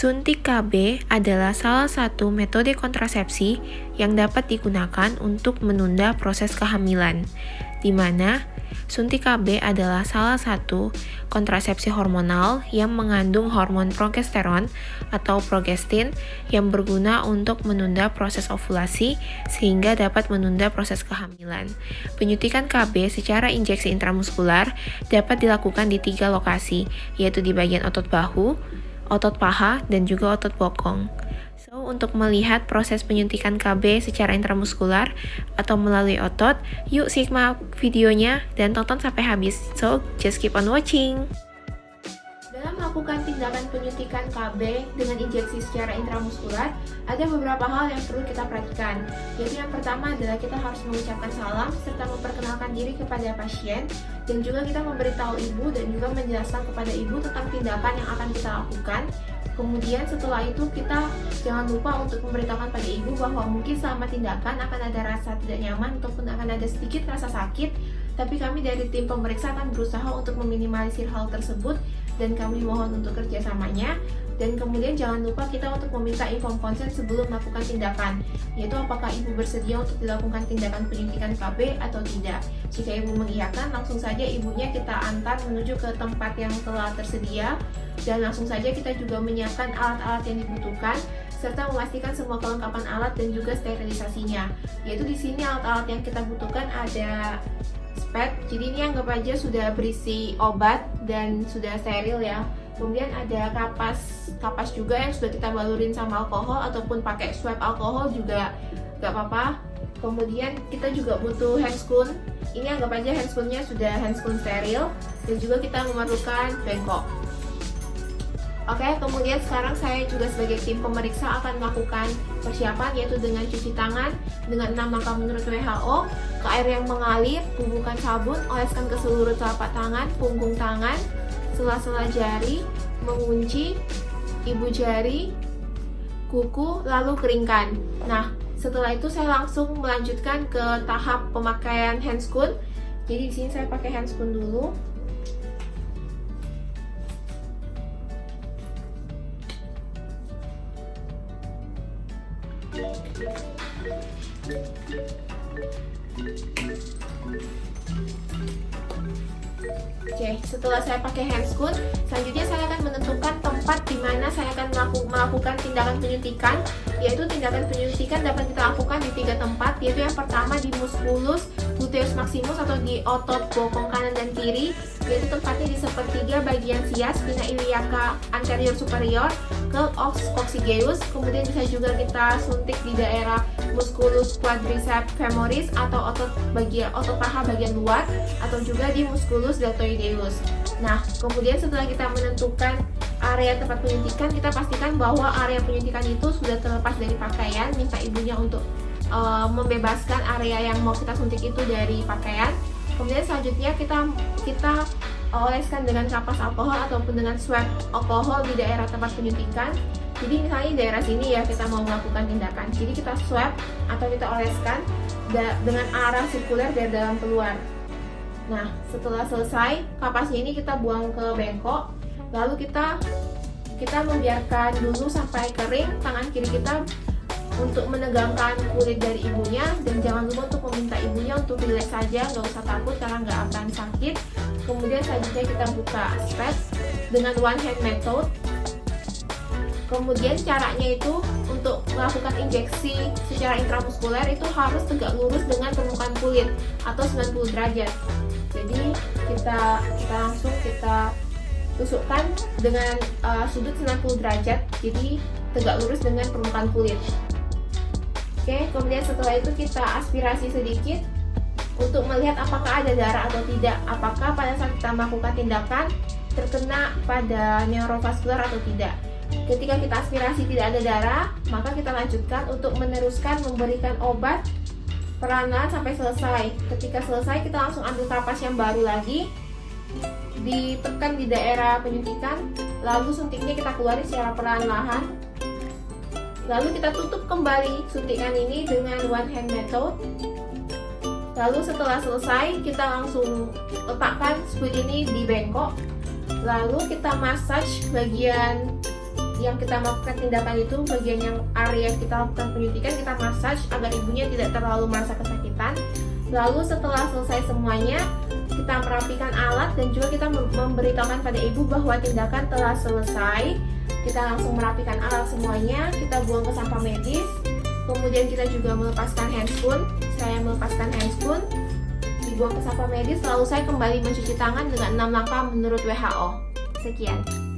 Suntik KB adalah salah satu metode kontrasepsi yang dapat digunakan untuk menunda proses kehamilan, di mana suntik KB adalah salah satu kontrasepsi hormonal yang mengandung hormon progesteron atau progestin yang berguna untuk menunda proses ovulasi sehingga dapat menunda proses kehamilan. Penyuntikan KB secara injeksi intramuskular dapat dilakukan di 3 lokasi, yaitu di bagian otot bahu, otot paha, dan juga otot bokong. So, untuk melihat proses penyuntikan KB secara intramuskular atau melalui otot, yuk simak videonya dan tonton sampai habis. So, just keep on watching. Dalam melakukan tindakan penyuntikan KB dengan injeksi secara intramuskular, ada beberapa hal yang perlu kita perhatikan. Yaitu yang pertama adalah kita harus mengucapkan salam serta memperkenalkan diri kepada pasien, dan juga kita memberitahu ibu dan juga menjelaskan kepada ibu tentang tindakan yang akan kita lakukan. Kemudian setelah itu kita jangan lupa untuk memberitahukan pada ibu bahwa mungkin selama tindakan akan ada rasa tidak nyaman ataupun akan ada sedikit rasa sakit, tapi kami dari tim pemeriksa akan berusaha untuk meminimalisir hal tersebut dan kami mohon untuk kerjasamanya. Dan kemudian jangan lupa kita untuk meminta inform consent sebelum melakukan tindakan, yaitu apakah ibu bersedia untuk dilakukan tindakan penyuntikan KB atau tidak. Jika ibu mengiyakan, langsung saja ibunya kita antar menuju ke tempat yang telah tersedia, dan langsung saja kita juga menyiapkan alat-alat yang dibutuhkan serta memastikan semua kelengkapan alat dan juga sterilisasinya. Yaitu di sini alat-alat yang kita butuhkan ada spet, jadi ini anggap aja sudah berisi obat dan sudah steril ya. Kemudian ada kapas juga yang sudah kita balurin sama alkohol ataupun pakai swab alkohol juga gak apa-apa. Kemudian kita juga butuh handscoon. Ini anggap aja handscoonnya sudah handscoon steril, dan juga kita memerlukan bengkok. Oke, kemudian sekarang saya juga sebagai tim pemeriksa akan melakukan persiapan, yaitu dengan cuci tangan dengan 6 langkah menurut WHO, ke air yang mengalir, bubuhkan sabun, oleskan ke seluruh telapak tangan, punggung tangan, sela-sela jari, mengunci ibu jari, kuku, lalu keringkan. Nah, setelah itu saya langsung melanjutkan ke tahap pemakaian handscoon. Jadi di sini saya pakai handscoon dulu. Oke, setelah saya pakai handscoon, selanjutnya saya akan menentukan tempat di mana saya akan melakukan tindakan penyuntikan. Yaitu tindakan penyuntikan dapat kita lakukan di 3 tempat, yaitu yang pertama di musculus gluteus maximus atau di otot bokong kanan dan kiri, yaitu tempatnya di sepertiga bagian sias spina iliaca anterior superior ke os coccygeus. Kemudian bisa juga kita suntik di daerah musculus quadriceps femoris atau otot paha bagian luar, atau juga di musculus deltoideus. Nah, kemudian setelah kita menentukan area tempat penyuntikan, kita pastikan bahwa area penyuntikan itu sudah terlepas dari pakaian. Minta ibunya untuk membebaskan area yang mau kita suntik itu dari pakaian. Kemudian selanjutnya kita oleskan dengan kapas alkohol ataupun dengan swab alkohol di daerah tempat penyuntikan. Jadi misalnya di daerah sini ya kita mau melakukan tindakan, jadi kita swab atau kita oleskan dengan arah sirkuler dari dalam keluar. Nah, setelah selesai, kapasnya ini kita buang ke bengkok, lalu kita membiarkan dulu sampai kering tangan kiri kita untuk menegangkan kulit dari ibunya, dan jangan lupa untuk meminta ibunya untuk relax saja, nggak usah takut karena nggak akan sakit. Kemudian selanjutnya kita buka spet dengan one hand method. Kemudian caranya itu untuk melakukan injeksi secara intramuskuler itu harus tegak lurus dengan permukaan kulit atau 90 derajat. Jadi kita langsung tusukkan dengan sudut 90 derajat, jadi tegak lurus dengan permukaan kulit. Oke, kemudian setelah itu kita aspirasi sedikit untuk melihat apakah ada darah atau tidak, apakah pada saat kita melakukan tindakan terkena pada neurovaskular atau tidak. Ketika kita aspirasi tidak ada darah, maka kita lanjutkan untuk meneruskan memberikan obat perlahan sampai selesai. Ketika selesai, kita langsung ambil kapas yang baru lagi, ditekan di daerah penyuntikan, lalu suntiknya kita keluarin secara perlahan-lahan. Lalu kita tutup kembali suntikan ini dengan one hand method. Lalu setelah selesai, kita langsung letakkan sput ini di bengkok. Lalu kita massage bagian yang kita melakukan tindakan itu, bagian yang area yang kita lakukan penyuntikan, kita massage agar ibunya tidak terlalu merasa kesakitan. Lalu setelah selesai semuanya, kita merapikan alat dan juga kita memberitahukan pada ibu bahwa tindakan telah selesai. Kita langsung merapikan alat semuanya, kita buang ke sampah medis. Kemudian kita juga melepaskan handscoon. Saya melepaskan handscoon, dibuang ke sampah medis. Lalu saya kembali mencuci tangan dengan 6 langkah menurut WHO. Sekian.